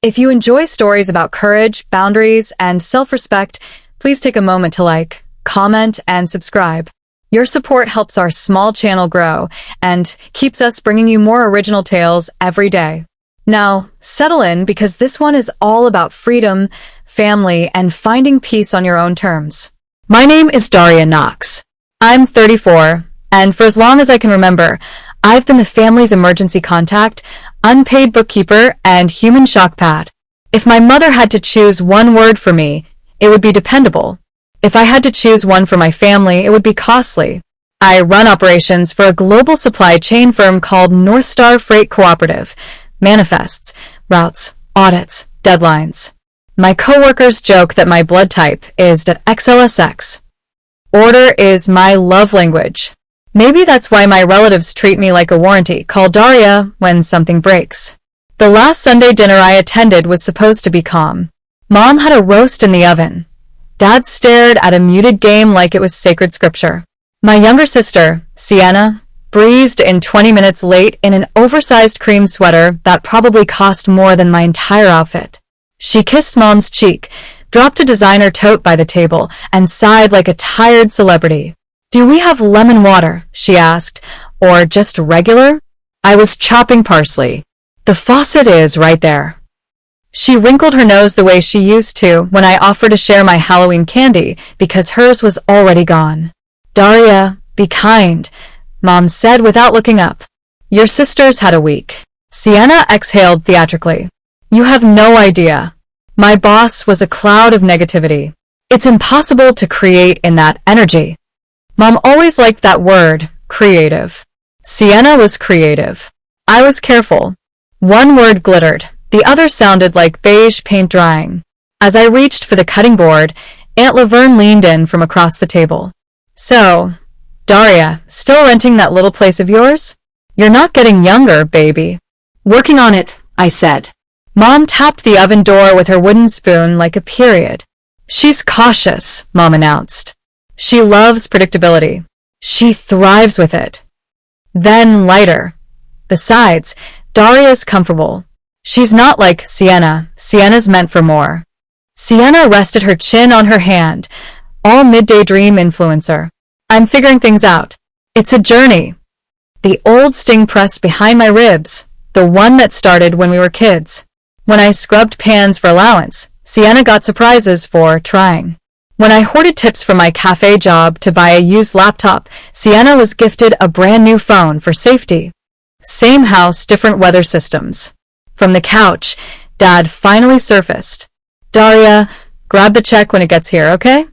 If you enjoy stories about courage, boundaries, and self-respect, please take a moment to like, comment, and subscribe. Your support helps our small channel grow and keeps us bringing you more original tales every day. Now, settle in because this one is all about freedom, family, and finding peace on your own terms. My name is Daria Knox. I'm 34, and for as long as I can remember, I've been the family's emergency contact, unpaid bookkeeper, and human shock pad. If my mother had to choose one word for me, it would be dependable. If I had to choose one for my family, it would be costly. I run operations for a global supply chain firm called North Star Freight Cooperative. Manifests, routes, audits, deadlines. My coworkers joke that my blood type is XLSX. Order is my love language. Maybe that's why my relatives treat me like a warranty. Call Daria when something breaks. The last Sunday dinner I attended was supposed to be calm. Mom had a roast in the oven. Dad stared at a muted game like it was sacred scripture. My younger sister, Sienna, breezed in 20 minutes late in an oversized cream sweater that probably cost more than my entire outfit. She kissed Mom's cheek, dropped a designer tote by the table, and sighed like a tired celebrity. "Do we have lemon water?" she asked, "or just regular?" I was chopping parsley. "The faucet is right there." She wrinkled her nose the way she used to when I offered to share my Halloween candy because hers was already gone. "Daria, be kind," Mom said without looking up. "Your sisters had a week." Sienna exhaled theatrically. "You have no idea." My boss was a cloud of negativity. "It's impossible to create in that energy." Mom always liked that word, creative. Sienna was creative. I was careful. One word glittered, the other sounded like beige paint drying. As I reached for the cutting board, Aunt Laverne leaned in from across the table. "So, Daria, still renting that little place of yours? You're not getting younger, baby." "Working on it," I said. Mom tapped the oven door with her wooden spoon like a period. "She's cautious," Mom announced. "She loves predictability. She thrives with it." Then lighter. "Besides, Daria's comfortable. She's not like Sienna. Sienna's meant for more." Sienna rested her chin on her hand. All midday dream influencer. "I'm figuring things out. It's a journey." The old sting pressed behind my ribs, the one that started when we were kids. When I scrubbed pans for allowance, Sienna got surprises for trying. When I hoarded tips from my cafe job to buy a used laptop, Sienna was gifted a brand new phone for safety. Same house, different weather systems. From the couch, Dad finally surfaced. "Daria, grab the check when it gets here, okay?"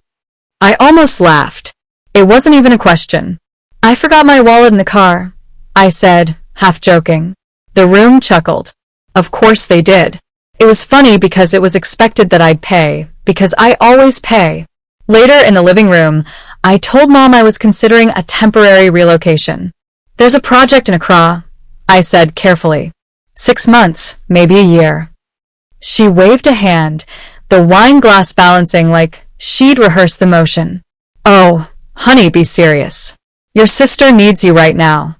I almost laughed. It wasn't even a question. "I forgot my wallet in the car," I said, half joking. The room chuckled. Of course they did. It was funny because it was expected that I'd pay, because I always pay. Later in the living room, I told Mom I was considering a temporary relocation. "There's a project in Accra," I said carefully. 6 months, maybe a year. She waved a hand, the wine glass balancing like she'd rehearsed the motion. "Oh, honey, be serious. Your sister needs you right now."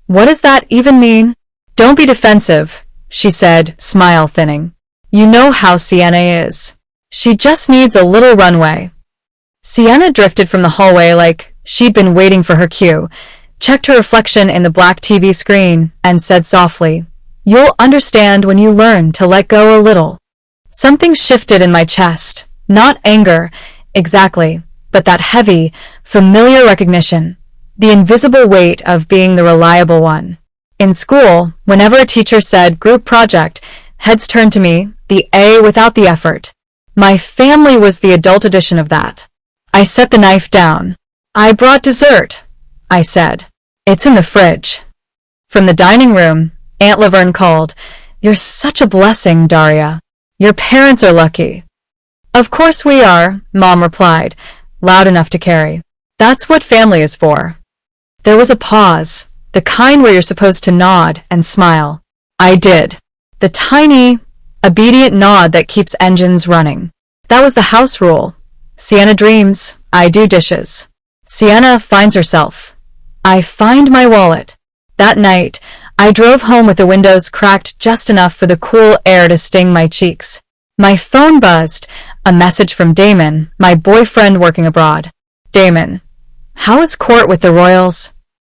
"What does that even mean?" "Don't be defensive," she said, smile thinning. "You know how Sienna is. She just needs a little runway." Sienna drifted from the hallway like she'd been waiting for her cue, checked her reflection in the black TV screen, and said softly, "You'll understand when you learn to let go a little." Something shifted in my chest, not anger, exactly, but that heavy, familiar recognition, the invisible weight of being the reliable one. In school, whenever a teacher said group project, heads turned to me, the A without the effort. My family was the adult edition of that. I set the knife down. "I brought dessert," I said. "It's in the fridge." From the dining room, Aunt Laverne called, "You're such a blessing, Daria. Your parents are lucky." "Of course we are," Mom replied, loud enough to carry. "That's what family is for." There was a pause, the kind where you're supposed to nod and smile. I did. The tiny, obedient nod that keeps engines running. That was the house rule. Sienna dreams, I do dishes. Sienna finds herself. I find my wallet. That night, I drove home with the windows cracked just enough for the cool air to sting my cheeks. My phone buzzed. A message from Damon, my boyfriend working abroad. Damon: how is court with the royals?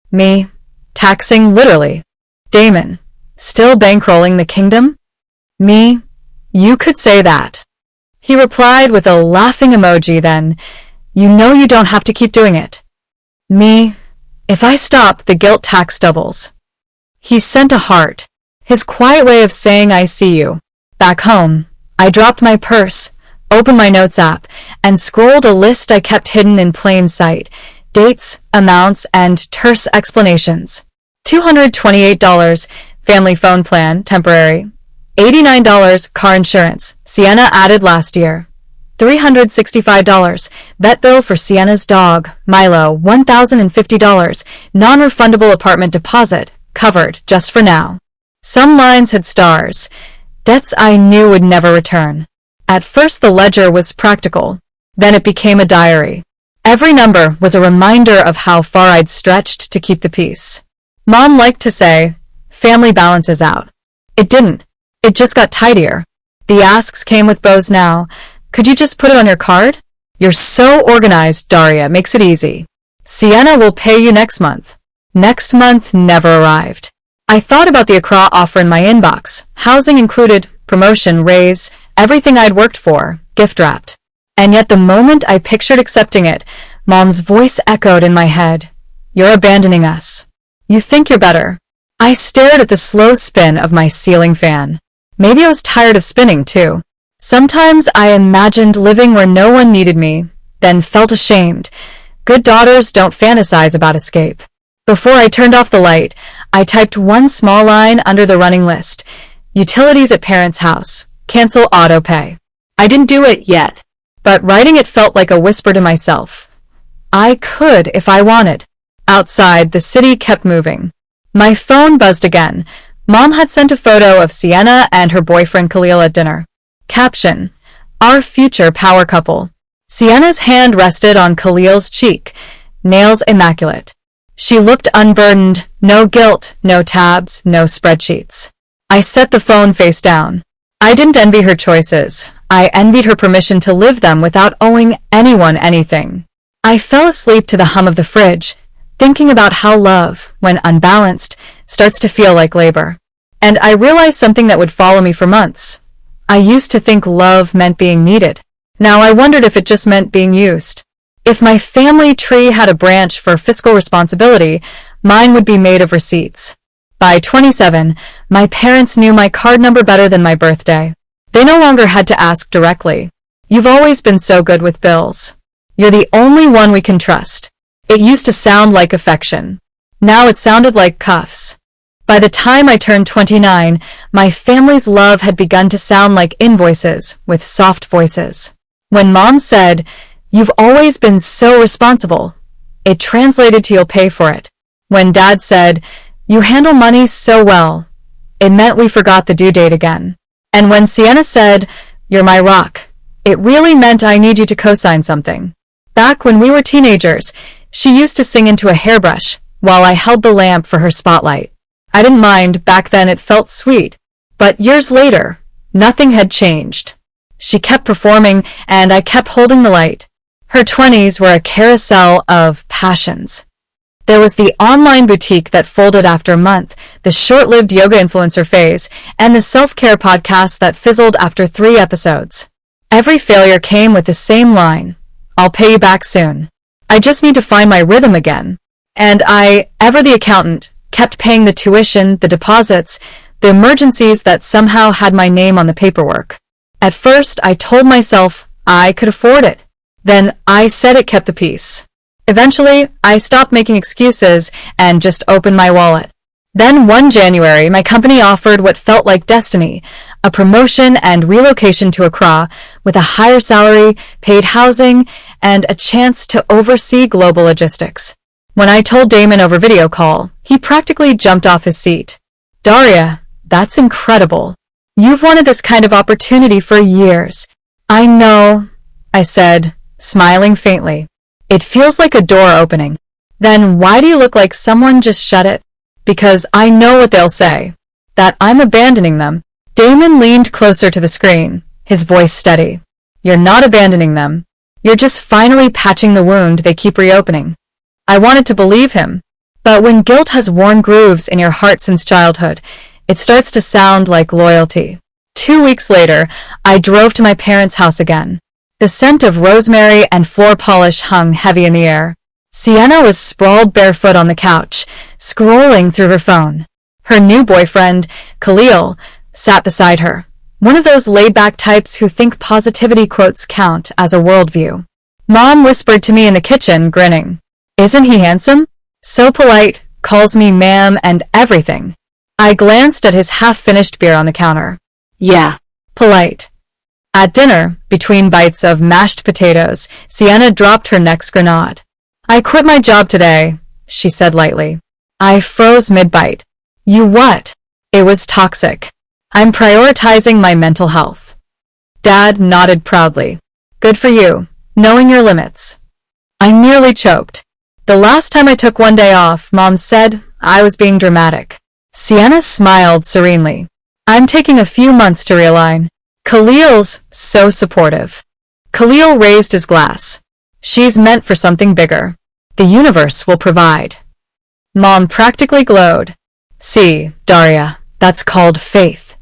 Me: taxing literally. Damon: still bankrolling the kingdom? Me: you could say that. He replied with a laughing emoji then: you know you don't have to keep doing it. Me: if I stop, the guilt tax doubles. He sent a heart, his quiet way of saying I see you. Back home, I dropped my purse, opened my notes app, and scrolled a list I kept hidden in plain sight. Dates, amounts, and terse explanations. $228, family phone plan, temporary. $89, car insurance, Sienna added last year. $365, vet bill for Sienna's dog, Milo, $1,050, non-refundable apartment deposit, covered, just for now. Some lines had stars, debts I knew would never return. At first the ledger was practical, then it became a diary. Every number was a reminder of how far I'd stretched to keep the peace. Mom liked to say, family balances out. It didn't. It just got tidier. The asks came with bows now. Could you just put it on your card? You're so organized, Daria, makes it easy. Sienna will pay you next month. Next month never arrived. I thought about the Accra offer in my inbox. Housing included, promotion, raise, everything I'd worked for, gift wrapped. And yet the moment I pictured accepting it, Mom's voice echoed in my head. You're abandoning us. You think you're better. I stared at the slow spin of my ceiling fan. Maybe I was tired of spinning, too. Sometimes I imagined living where no one needed me, then felt ashamed. Good daughters don't fantasize about escape. Before I turned off the light, I typed one small line under the running list. Utilities at parents' house. Cancel auto pay. I didn't do it yet, but writing it felt like a whisper to myself. I could if I wanted. Outside, the city kept moving. My phone buzzed again. Mom had sent a photo of Sienna and her boyfriend Khalil at dinner. Caption: our future power couple. Sienna's hand rested on Khalil's cheek, nails immaculate. She looked unburdened, no guilt, no tabs, no spreadsheets. I set the phone face down. I didn't envy her choices. I envied her permission to live them without owing anyone anything. I fell asleep to the hum of the fridge, thinking about how love, when unbalanced, starts to feel like labor. And I realized something that would follow me for months. I used to think love meant being needed. Now I wondered if it just meant being used. If my family tree had a branch for fiscal responsibility, mine would be made of receipts. By 27, my parents knew my card number better than my birthday. They no longer had to ask directly. You've always been so good with bills. You're the only one we can trust. It used to sound like affection. Now it sounded like cuffs. By the time I turned 29, my family's love had begun to sound like invoices with soft voices. When Mom said, "You've always been so responsible," it translated to "you'll pay for it." When Dad said, "You handle money so well," it meant we forgot the due date again. And when Sienna said, "You're my rock," it really meant I need you to co-sign something. Back when we were teenagers, she used to sing into a hairbrush while I held the lamp for her spotlight. I didn't mind, back then it felt sweet. But years later, nothing had changed. She kept performing, and I kept holding the light. Her 20s were a carousel of passions. There was the online boutique that folded after a month, the short-lived yoga influencer phase, and the self-care podcast that fizzled after 3 episodes. Every failure came with the same line: "I'll pay you back soon. I just need to find my rhythm again." And I, ever the accountant, kept paying the tuition, the deposits, the emergencies that somehow had my name on the paperwork. At first, I told myself I could afford it. Then I said it kept the peace. Eventually, I stopped making excuses and just opened my wallet. Then one January, my company offered what felt like destiny, a promotion and relocation to Accra with a higher salary, paid housing, and a chance to oversee global logistics. When I told Damon over video call, he practically jumped off his seat. "Daria, that's incredible. You've wanted this kind of opportunity for years." "I know," I said, smiling faintly. "It feels like a door opening." "Then why do you look like someone just shut it?" because I know what they'll say. That I'm abandoning them. Damon leaned closer to the screen, his voice steady. You're not abandoning them. You're just finally patching the wound they keep reopening. I wanted to believe him. But when guilt has worn grooves in your heart since childhood, it starts to sound like loyalty. 2 weeks later, I drove to my parents' house again. The scent of rosemary and floor polish hung heavy in the air. Sienna was sprawled barefoot on the couch, scrolling through her phone. Her new boyfriend, Khalil, sat beside her. One of those laid-back types who think positivity quotes count as a worldview. Mom whispered to me in the kitchen, grinning. Isn't he handsome? So polite, calls me ma'am and everything. I glanced at his half-finished beer on the counter. Yeah, polite. At dinner, between bites of mashed potatoes, Sienna dropped her next grenade. I quit my job today, she said lightly. I froze mid-bite. You what? It was toxic. I'm prioritizing my mental health. Dad nodded proudly. Good for you, knowing your limits. I nearly choked. The last time I took one day off, Mom said I was being dramatic. Sienna smiled serenely. I'm taking a few months to realign. Khalil's so supportive. Khalil raised his glass. She's meant for something bigger. The universe will provide. Mom practically glowed. See, Daria, that's called faith.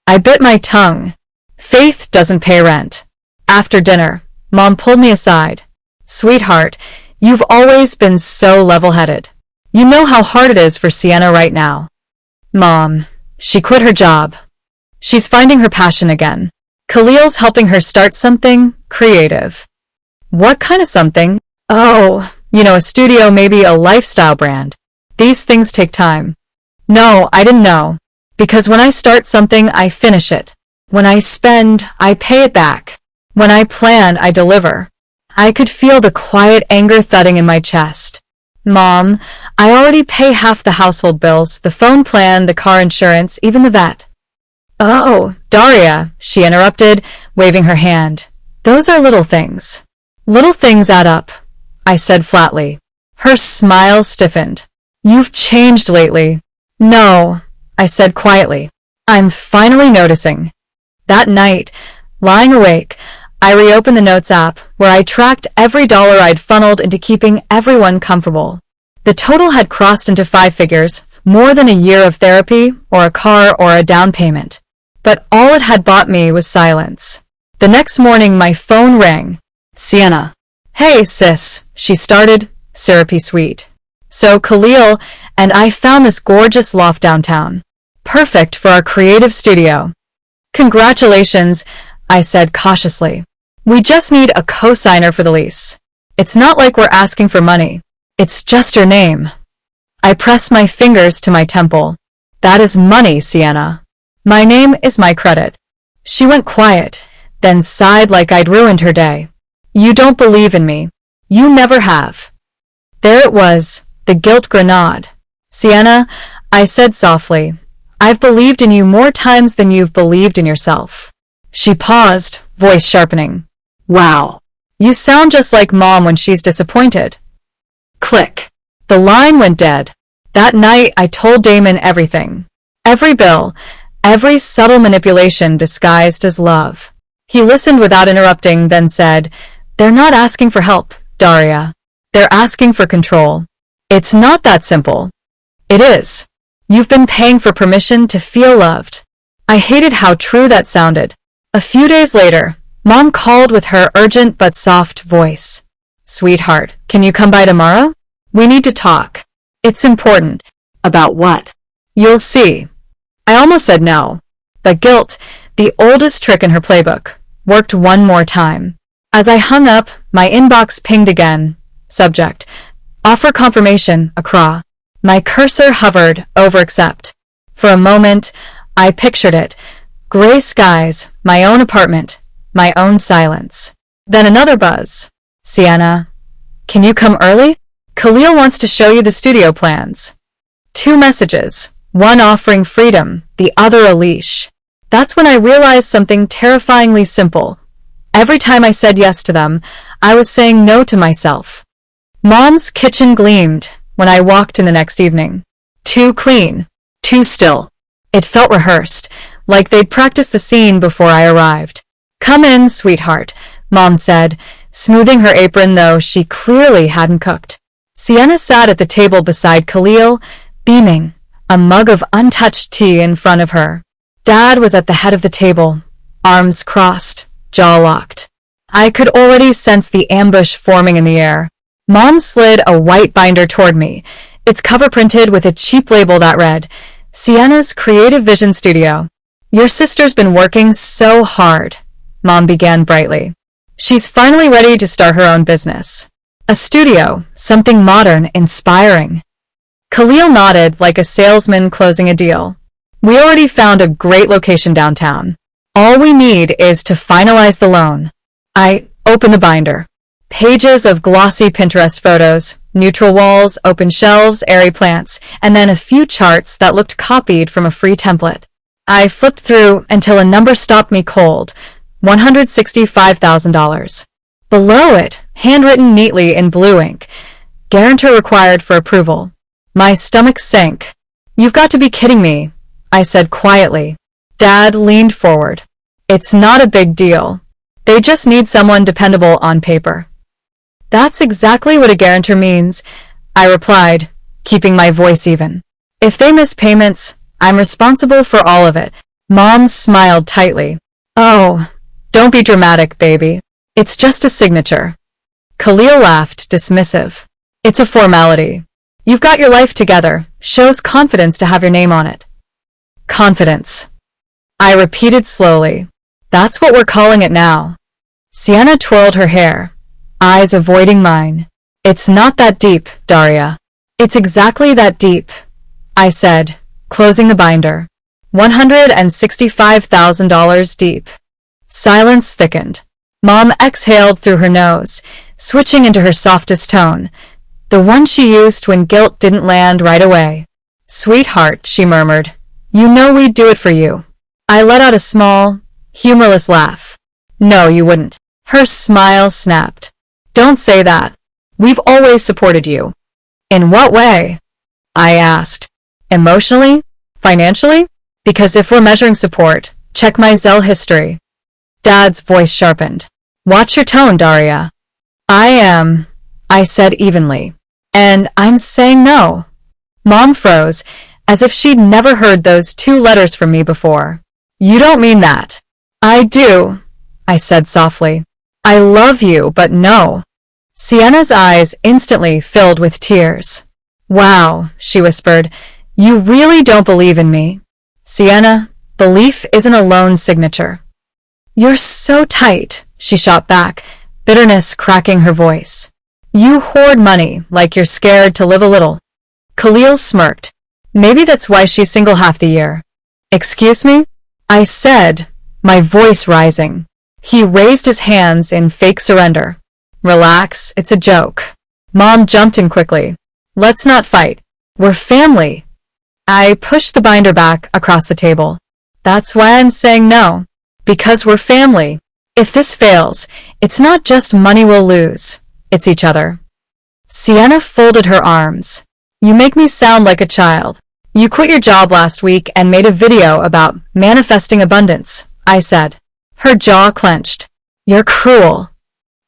I bit my tongue. Faith doesn't pay rent. After dinner, Mom pulled me aside. Sweetheart, you've always been so level-headed. You know how hard it is for Sienna right now. Mom, she quit her job. She's finding her passion again. Khalil's helping her start something creative. What kind of something? Oh, a studio, maybe a lifestyle brand. These things take time. No, I didn't know. Because when I start something, I finish it. When I spend, I pay it back. When I plan, I deliver. I could feel the quiet anger thudding in my chest. Mom, I already pay half the household bills, the phone plan, the car insurance, even the vet. Oh, Daria, she interrupted, waving her hand. Those are little things. Little things add up, I said flatly. Her smile stiffened. You've changed lately. No, I said quietly. I'm finally noticing. That night, lying awake, I reopened the Notes app, where I tracked every dollar I'd funneled into keeping everyone comfortable. The total had crossed into 5 figures, more than a year of therapy, or a car, or a down payment. But all it had bought me was silence. The next morning, my phone rang. Sienna. Hey, sis, she started, syrupy sweet. So Khalil and I found this gorgeous loft downtown. Perfect for our creative studio. Congratulations, I said cautiously. We just need a co-signer for the lease. It's not like we're asking for money. It's just your name. I pressed my fingers to my temple. That is money, Sienna. My name is my credit. She went quiet, then sighed like I'd ruined her day. You don't believe in me. You never have. There it was, the guilt grenade. Sienna, I said softly, I've believed in you more times than you've believed in yourself. She paused, voice sharpening. Wow. You sound just like Mom when she's disappointed. Click. The line went dead. That night I told Damon everything. Every bill, every subtle manipulation disguised as love. He listened without interrupting, then said, They're not asking for help, Daria. They're asking for control. It's not that simple. It is. You've been paying for permission to feel loved. I hated how true that sounded. A few days later, Mom called with her urgent but soft voice. Sweetheart, can you come by tomorrow? We need to talk. It's important. About what? You'll see. I almost said no. But guilt, the oldest trick in her playbook, worked one more time. As I hung up, my inbox pinged again. Subject. Offer confirmation, Accra. My cursor hovered over accept. For a moment, I pictured it. Gray skies, my own apartment, my own silence. Then another buzz. Sienna, can you come early? Khalil wants to show you the studio plans. 2 messages, one offering freedom, the other a leash. That's when I realized something terrifyingly simple. Every time I said yes to them, I was saying no to myself. Mom's kitchen gleamed when I walked in the next evening. Too clean. Too still. It felt rehearsed, like they'd practiced the scene before I arrived. Come in, sweetheart, Mom said, smoothing her apron though she clearly hadn't cooked. Sienna sat at the table beside Khalil, beaming, a mug of untouched tea in front of her. Dad was at the head of the table, arms crossed, jaw locked. I could already sense the ambush forming in the air. Mom slid a white binder toward me, its cover printed with a cheap label that read, Sienna's Creative Vision Studio. Your sister's been working so hard, Mom began brightly. She's finally ready to start her own business. A studio, something modern, inspiring. Khalil nodded like a salesman closing a deal. We already found a great location downtown. All we need is to finalize the loan. I opened the binder. Pages of glossy Pinterest photos, neutral walls, open shelves, airy plants, and then a few charts that looked copied from a free template. I flipped through until a number stopped me cold, $165,000. Below it, handwritten neatly in blue ink, guarantor required for approval. My stomach sank. You've got to be kidding me, I said quietly. Dad leaned forward. It's not a big deal. They just need someone dependable on paper. That's exactly what a guarantor means, I replied, keeping my voice even. If they miss payments, I'm responsible for all of it. Mom smiled tightly. Oh, don't be dramatic, baby. It's just a signature. Khalil laughed, dismissive. It's a formality. You've got your life together. Shows confidence to have your name on it. Confidence. I repeated slowly. That's what we're calling it now. Sienna twirled her hair, eyes avoiding mine. It's not that deep, Daria. It's exactly that deep, I said, closing the binder. $165,000 deep. Silence thickened. Mom exhaled through her nose, switching into her softest tone, the one she used when guilt didn't land right away. Sweetheart, she murmured, you know we'd do it for you. I let out a small, humorless laugh. No, you wouldn't. Her smile snapped. Don't say that. We've always supported you. In what way? I asked. Emotionally? Financially? Because if we're measuring support, check my Zelle history. Dad's voice sharpened. Watch your tone, Daria. I said evenly. And I'm saying no. Mom froze, as if she'd never heard those 2 letters from me before. You don't mean that. I do, I said softly. I love you, but no. Sienna's eyes instantly filled with tears. Wow, she whispered. You really don't believe in me? Sienna, belief isn't a loan signature. You're so tight, she shot back, bitterness cracking her voice. You hoard money like you're scared to live a little. Khalil smirked. Maybe that's why she's single half the year. Excuse me? I said, my voice rising. He raised his hands in fake surrender. Relax, it's a joke. Mom jumped in quickly. Let's not fight. We're family. I pushed the binder back across the table. That's why I'm saying no. Because we're family. If this fails, it's not just money we'll lose. It's each other. Sienna folded her arms. You make me sound like a child. You quit your job last week and made a video about manifesting abundance, I said. Her jaw clenched. You're cruel.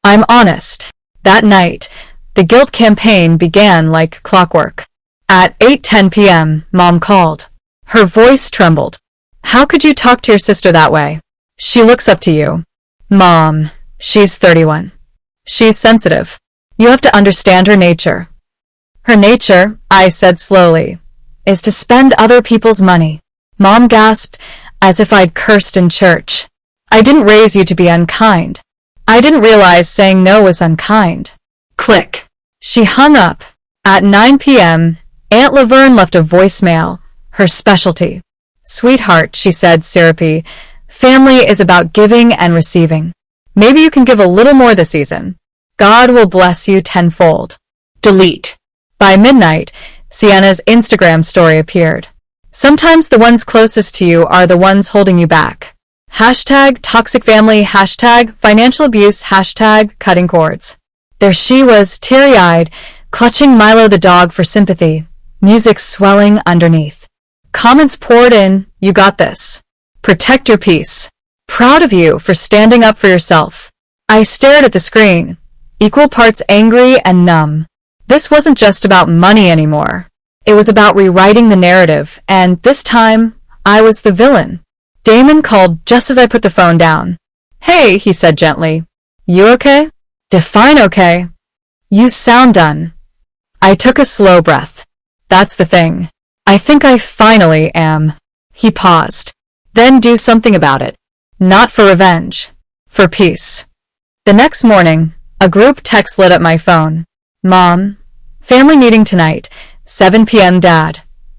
I'm honest. That night, the guilt campaign began like clockwork. At 8:10 p.m., Mom called. Her voice trembled. How could you talk to your sister that way? She looks up to you. Mom, she's 31. She's sensitive. You have to understand her nature. Her nature, I said slowly, is to spend other people's money. Mom gasped, as if I'd cursed in church. I didn't raise you to be unkind. I didn't realize saying no was unkind. Click. She hung up. At 9 p.m., Aunt Laverne left a voicemail, her specialty. Sweetheart, she said syrupy, family is about giving and receiving. Maybe you can give a little more this season. God will bless you tenfold. Delete. By midnight, Sienna's Instagram story appeared. Sometimes the ones closest to you are the ones holding you back. Hashtag toxic family, hashtag financial abuse, hashtag cutting cords. There she was, teary-eyed, clutching Milo the dog for sympathy, music swelling underneath. Comments poured in, "You got this. Protect your peace. Proud of you for standing up for yourself." I stared at the screen, equal parts angry and numb. This wasn't just about money anymore. It was about rewriting the narrative, and this time, I was the villain. Damon called just as I put the phone down. "Hey," he said gently. "You okay?" "Define okay." "You sound done." I took a slow breath. "That's the thing. I think I finally am." He paused. "Then do something about it. Not for revenge. For peace." The next morning, a group text lit up my phone. "Mom, family meeting tonight, 7 p.m. Dad.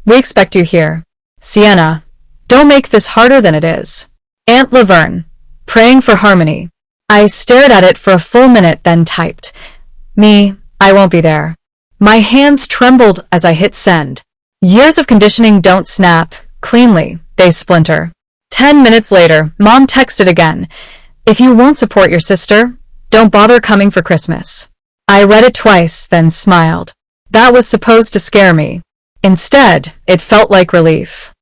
We expect you here. Sienna, don't make this harder than it is. Aunt Laverne, praying for harmony." I stared at it for a full minute, then typed, "Me, I won't be there." My hands trembled as I hit send. Years of conditioning don't snap cleanly, they splinter. 10 minutes later, Mom texted again, "If you won't support your sister, don't bother coming for Christmas." I read it twice, then smiled. That was supposed to scare me. Instead, it felt like relief.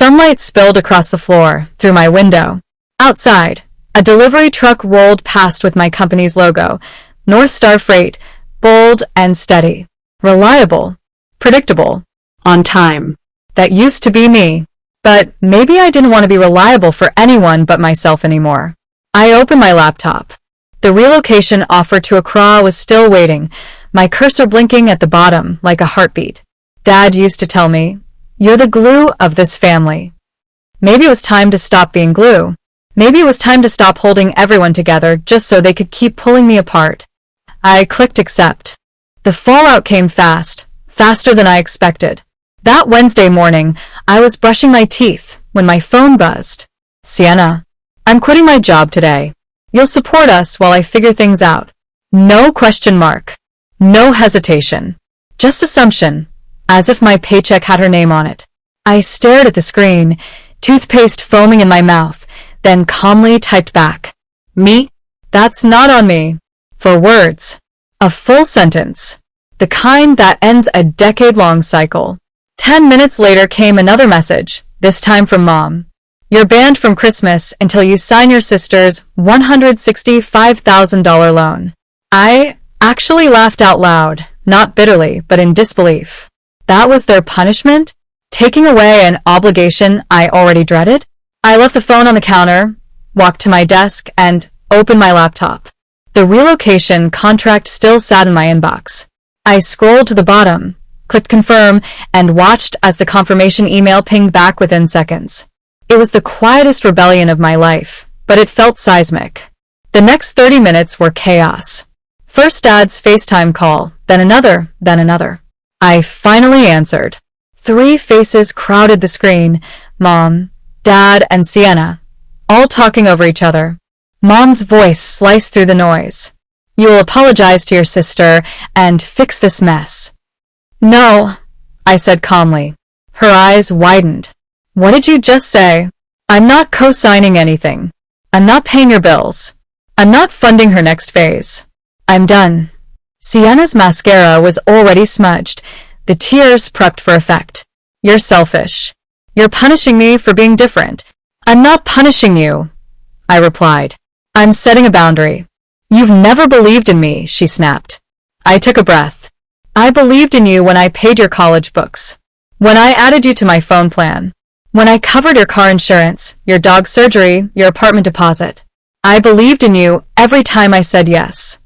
Sunlight spilled across the floor, through my window. Outside, a delivery truck rolled past with my company's logo, North Star Freight, bold and steady. Reliable. Predictable. On time. That used to be me. But maybe I didn't want to be reliable for anyone but myself anymore. I opened my laptop. The relocation offer to Accra was still waiting, my cursor blinking at the bottom like a heartbeat. Dad used to tell me, "You're the glue of this family." Maybe it was time to stop being glue. Maybe it was time to stop holding everyone together just so they could keep pulling me apart. I clicked accept. The fallout came fast, faster than I expected. That Wednesday morning, I was brushing my teeth when my phone buzzed. "Sienna, I'm quitting my job today. You'll support us while I figure things out." No question mark. No hesitation. Just assumption, as if my paycheck had her name on it. I stared at the screen, toothpaste foaming in my mouth, then calmly typed back, "Me? That's not on me." 4 words. A full sentence. The kind that ends a decade-long cycle. 10 minutes later came another message, this time from Mom. "You're banned from Christmas until you sign your sister's $165,000 loan." I actually laughed out loud, not bitterly, but in disbelief. That was their punishment? Taking away an obligation I already dreaded? I left the phone on the counter, walked to my desk, and opened my laptop. The relocation contract still sat in my inbox. I scrolled to the bottom, clicked confirm, and watched as the confirmation email pinged back within seconds. It was the quietest rebellion of my life, but it felt seismic. The next 30 minutes were chaos. First Dad's FaceTime call, then another, then another. I finally answered. 3 faces crowded the screen, Mom, Dad, and Sienna, all talking over each other. Mom's voice sliced through the noise. "You will apologize to your sister and fix this mess." "No," I said calmly. Her eyes widened. "What did you just say?" "I'm not co-signing anything. I'm not paying your bills. I'm not funding her next phase. I'm done." Sienna's mascara was already smudged. The tears prepped for effect. "You're selfish. You're punishing me for being different." "I'm not punishing you," I replied. "I'm setting a boundary." "You've never believed in me," she snapped. I took a breath. "I believed in you when I paid your college books. When I added you to my phone plan. When I covered your car insurance, your dog surgery, your apartment deposit. I believed in you every time I said yes."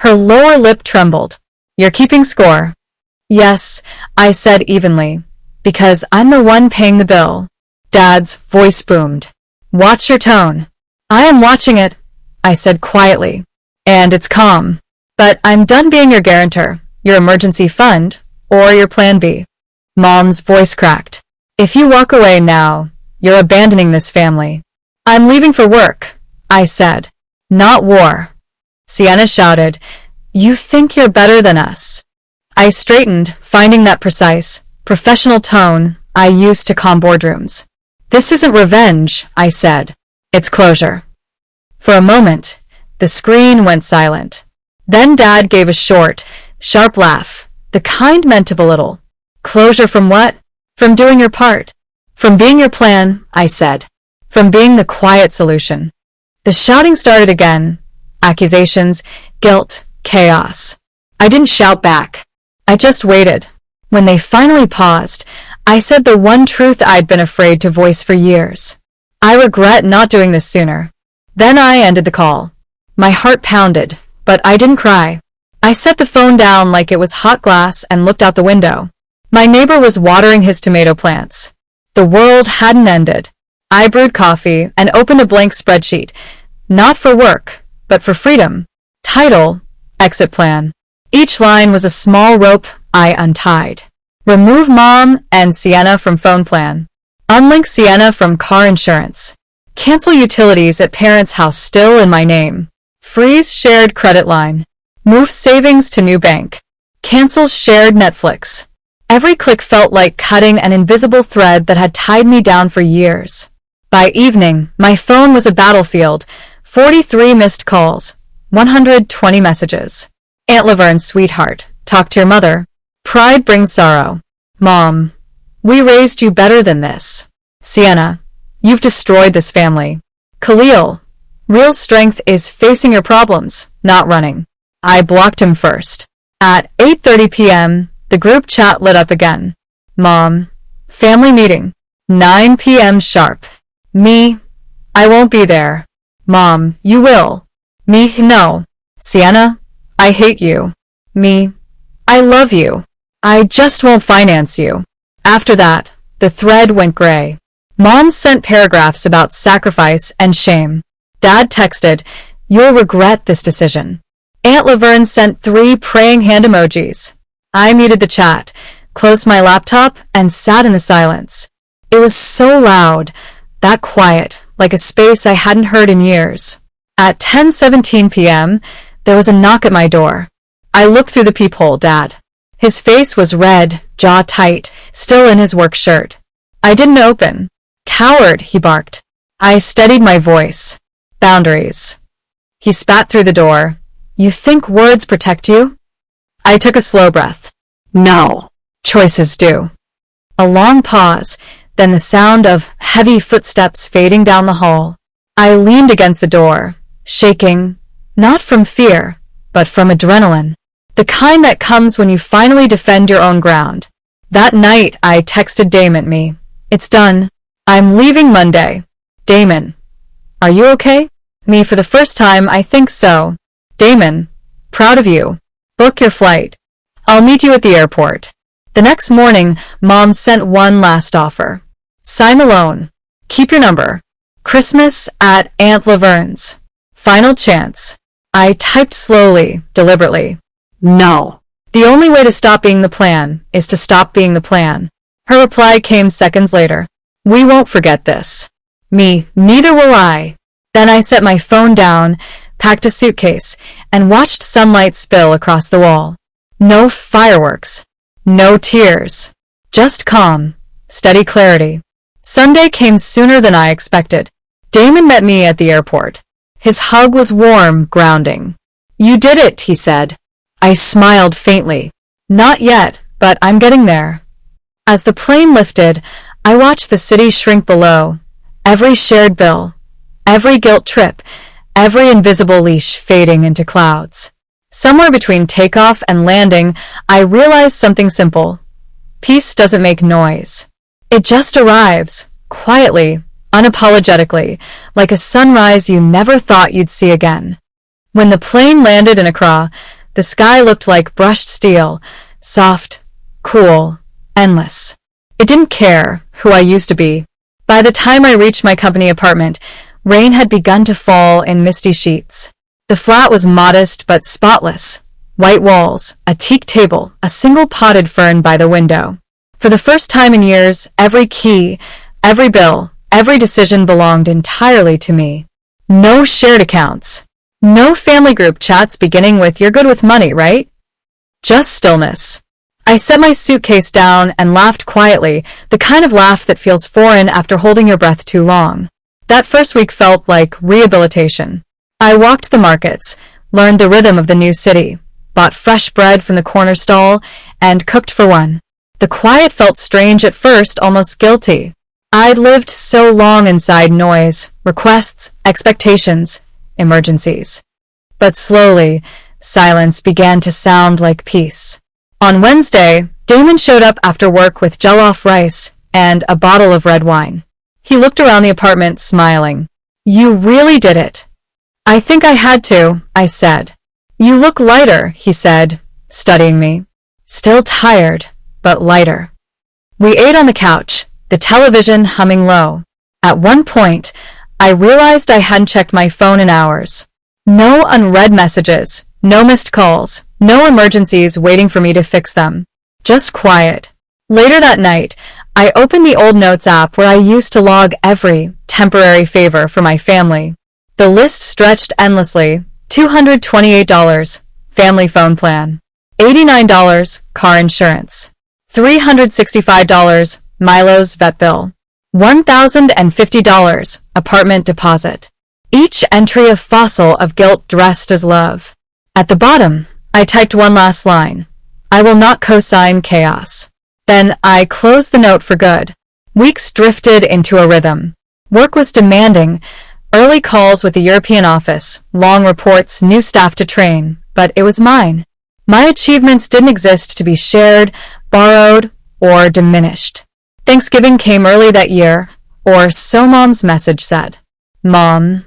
Her lower lip trembled. "You're keeping score." "Yes," I said evenly, "because I'm the one paying the bill." Dad's voice boomed. "Watch your tone." "I am watching it," I said quietly. "And it's calm. But I'm done being your guarantor, your emergency fund, or your plan B." Mom's voice cracked. "If you walk away now, you're abandoning this family." "I'm leaving for work," I said. "Not war." Sienna shouted, "You think you're better than us." I straightened, finding that precise, professional tone I used to calm boardrooms. "This isn't revenge," I said. "It's closure." For a moment, the screen went silent. Then Dad gave a short, sharp laugh, the kind meant to belittle. Closure from what? From doing your part. From being your plan, I said. From being the quiet solution. The shouting started again. Accusations, guilt, chaos. I didn't shout back. I just waited. When they finally paused, I said the one truth I'd been afraid to voice for years. I regret not doing this sooner. Then I ended the call. My heart pounded, but I didn't cry. I set the phone down like it was hot glass and looked out the window. My neighbor was watering his tomato plants. The world hadn't ended. I brewed coffee and opened a blank spreadsheet. Not for work, but for freedom. Title, Exit Plan. Each line was a small rope I untied. Remove Mom and Sienna from phone plan. Unlink Sienna from car insurance. Cancel utilities at parents' house still in my name. Freeze shared credit line. Move savings to new bank. Cancel shared Netflix. Every click felt like cutting an invisible thread that had tied me down for years. By evening, my phone was a battlefield. 43 missed calls. 120 messages. Aunt Laverne's sweetheart. Talk to your mother. Pride brings sorrow. Mom, we raised you better than this. Sienna, you've destroyed this family. Khalil, real strength is facing your problems, not running. I blocked him first. At 8:30 p.m., the group chat lit up again. Mom, family meeting. 9 p.m. sharp. Me, I won't be there. Mom, you will. Me, no. Sienna, I hate you. Me, I love you. I just won't finance you. After that, the thread went gray. Mom sent paragraphs about sacrifice and shame. Dad texted, you'll regret this decision. Aunt Laverne sent 3 praying hand emojis. I muted the chat, closed my laptop, and sat in the silence. It was so loud, that quiet, like a space I hadn't heard in years. At 10:17 p.m., there was a knock at my door. I looked through the peephole, Dad. His face was red, jaw tight, still in his work shirt. I didn't open. Coward, he barked. I steadied my voice. Boundaries. He spat through the door. You think words protect you? I took a slow breath. No. Choices do. A long pause, then the sound of heavy footsteps fading down the hall. I leaned against the door, shaking, not from fear, but from adrenaline. The kind that comes when you finally defend your own ground. That night, I texted Damon me. It's done. I'm leaving Monday. Damon. Are you okay? Me, for the first time, I think so. Damon. Proud of you. Book your flight. I'll meet you at the airport. The next morning, Mom sent one last offer. Sign the loan. Keep your number. Christmas at Aunt Laverne's. Final chance. I typed slowly, deliberately. No. The only way to stop being the plan is to stop being the plan. Her reply came seconds later. We won't forget this. Me, neither will I. Then I set my phone down, packed a suitcase, and watched sunlight spill across the wall. No fireworks. No tears. Just calm, steady clarity. Sunday came sooner than I expected. Damon met me at the airport. His hug was warm, grounding. You did it, he said. I smiled faintly. Not yet, but I'm getting there. As the plane lifted, I watched the city shrink below. Every shared bill, every guilt trip, every invisible leash fading into clouds. Somewhere between takeoff and landing, I realized something simple. Peace doesn't make noise. It just arrives, quietly, unapologetically, like a sunrise you never thought you'd see again. When the plane landed in Accra, the sky looked like brushed steel, soft, cool, endless. It didn't care who I used to be. By the time I reached my company apartment, rain had begun to fall in misty sheets. The flat was modest but spotless. White walls, a teak table, a single potted fern by the window. For the first time in years, every key, every bill, every decision belonged entirely to me. No shared accounts. No family group chats beginning with "You're good with money, right?" Just stillness. I set my suitcase down and laughed quietly, the kind of laugh that feels foreign after holding your breath too long. That first week felt like rehabilitation. I walked the markets, learned the rhythm of the new city, bought fresh bread from the corner stall, and cooked for one. The quiet felt strange at first, almost guilty. I'd lived so long inside noise, requests, expectations, emergencies. But slowly, silence began to sound like peace. On Wednesday, Damon showed up after work with jollof rice and a bottle of red wine. He looked around the apartment, smiling. "You really did it." "I think I had to," I said. "You look lighter," he said, studying me. Still tired, but lighter. We ate on the couch, the television humming low. At one point, I realized I hadn't checked my phone in hours. No unread messages, no missed calls, no emergencies waiting for me to fix them. Just quiet. Later that night, I opened the old notes app where I used to log every temporary favor for my family. The list stretched endlessly. $228, family phone plan. $89, car insurance. $365, Milo's vet bill. $1,050, apartment deposit. Each entry a fossil of guilt dressed as love. At the bottom, I typed one last line. "I will not co-sign chaos." Then I closed the note for good. Weeks drifted into a rhythm. Work was demanding. Early calls with the European office, long reports, new staff to train, but it was mine. My achievements didn't exist to be shared, borrowed, or diminished. Thanksgiving came early that year, or so Mom's message said. "Mom,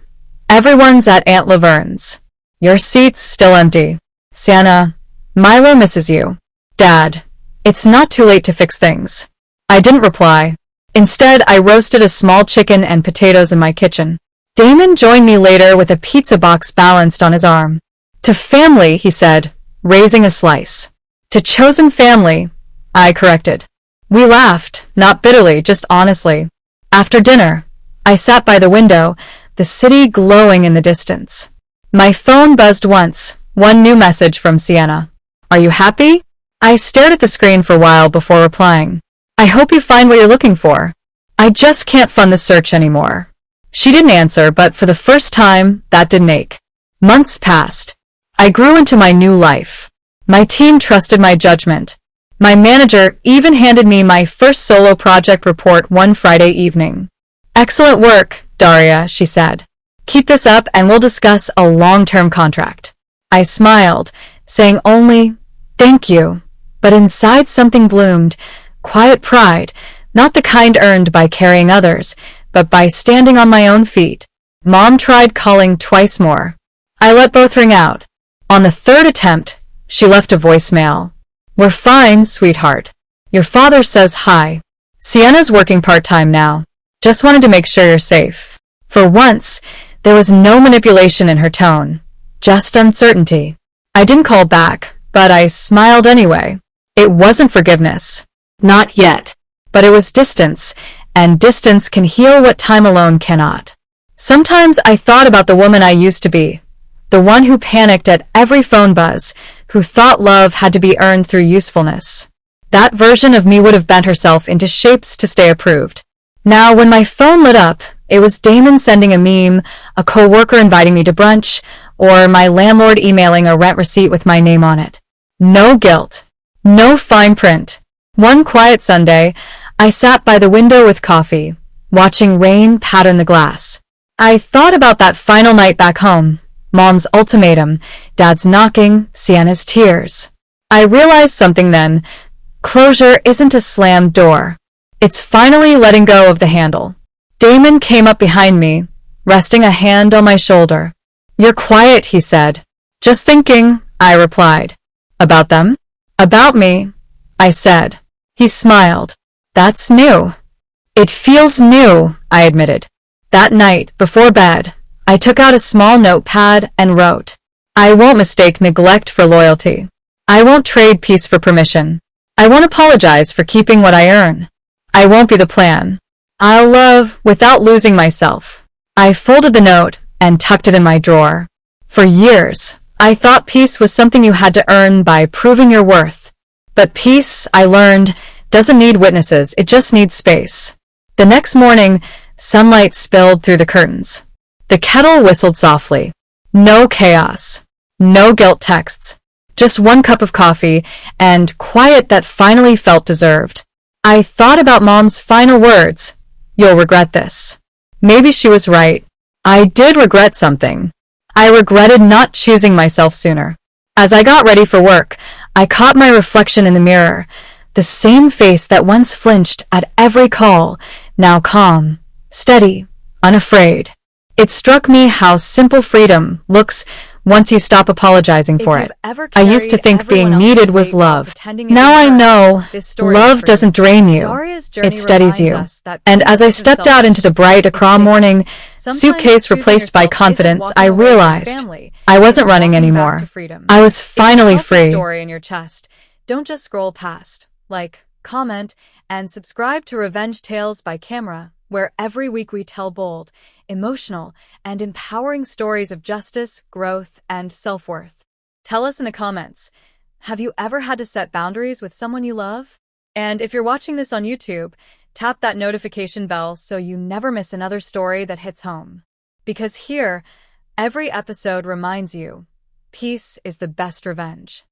everyone's at Aunt Laverne's. Your seat's still empty. Santa, Milo misses you. Dad, it's not too late to fix things." I didn't reply. Instead, I roasted a small chicken and potatoes in my kitchen. Damon joined me later with a pizza box balanced on his arm. "To family," he said, raising a slice. "To chosen family," I corrected. We laughed, not bitterly, just honestly. After dinner, I sat by the window, the city glowing in the distance. My phone buzzed once, one new message from Sienna. "Are you happy?" I stared at the screen for a while before replying. "I hope you find what you're looking for. I just can't fund the search anymore." She didn't answer, but for the first time, that didn't ache. Months passed. I grew into my new life. My team trusted my judgment. My manager even handed me my first solo project report one Friday evening. "Excellent work, Daria," she said. "Keep this up and we'll discuss a long-term contract." I smiled, saying only, "Thank you." But inside something bloomed, quiet pride, not the kind earned by carrying others, but by standing on my own feet. Mom tried calling twice more. I let both ring out. On the third attempt, she left a voicemail. "We're fine, sweetheart. Your father says hi. Sienna's working part-time now. Just wanted to make sure you're safe." For once, there was no manipulation in her tone, just uncertainty. I didn't call back, but I smiled anyway. It wasn't forgiveness. Not yet. But it was distance, and distance can heal what time alone cannot. Sometimes I thought about the woman I used to be, the one who panicked at every phone buzz, who thought love had to be earned through usefulness. That version of me would have bent herself into shapes to stay approved. Now, when my phone lit up, it was Damon sending a meme, a coworker inviting me to brunch, or my landlord emailing a rent receipt with my name on it. No guilt. No fine print. One quiet Sunday, I sat by the window with coffee, watching rain pattern the glass. I thought about that final night back home, Mom's ultimatum, Dad's knocking, Sienna's tears. I realized something then. Closure isn't a slammed door. It's finally letting go of the handle. Damon came up behind me, resting a hand on my shoulder. "You're quiet," he said. "Just thinking," I replied. "About them?" "About me," I said. He smiled. "That's new." "It feels new," I admitted. That night, before bed, I took out a small notepad and wrote, "I won't mistake neglect for loyalty. I won't trade peace for permission. I won't apologize for keeping what I earn. I won't be the plan. I'll love without losing myself." I folded the note and tucked it in my drawer. For years, I thought peace was something you had to earn by proving your worth. But peace, I learned, doesn't need witnesses, it just needs space. The next morning, sunlight spilled through the curtains. The kettle whistled softly. No chaos. No guilt texts. Just one cup of coffee and quiet that finally felt deserved. I thought about Mom's final words. You'll regret this. Maybe she was right. I did regret something. I regretted not choosing myself sooner. As I got ready for work, I caught my reflection in the mirror. The same face that once flinched at every call, now calm, steady, unafraid. It struck me how simple freedom looks once you stop apologizing for it. I used to think being needed was love. Now I know love doesn't drain you. It steadies you. And as I stepped out into the bright Accra morning, suitcase replaced by confidence, I realized I wasn't running anymore. I was finally free. Story in your chest. Don't just scroll past. Like, comment, and subscribe to Revenge Tales by Camera, where every week we tell bold, emotional, and empowering stories of justice, growth, and self-worth. Tell us in the comments, have you ever had to set boundaries with someone you love? And if you're watching this on YouTube, tap that notification bell so you never miss another story that hits home. Because here, every episode reminds you, peace is the best revenge.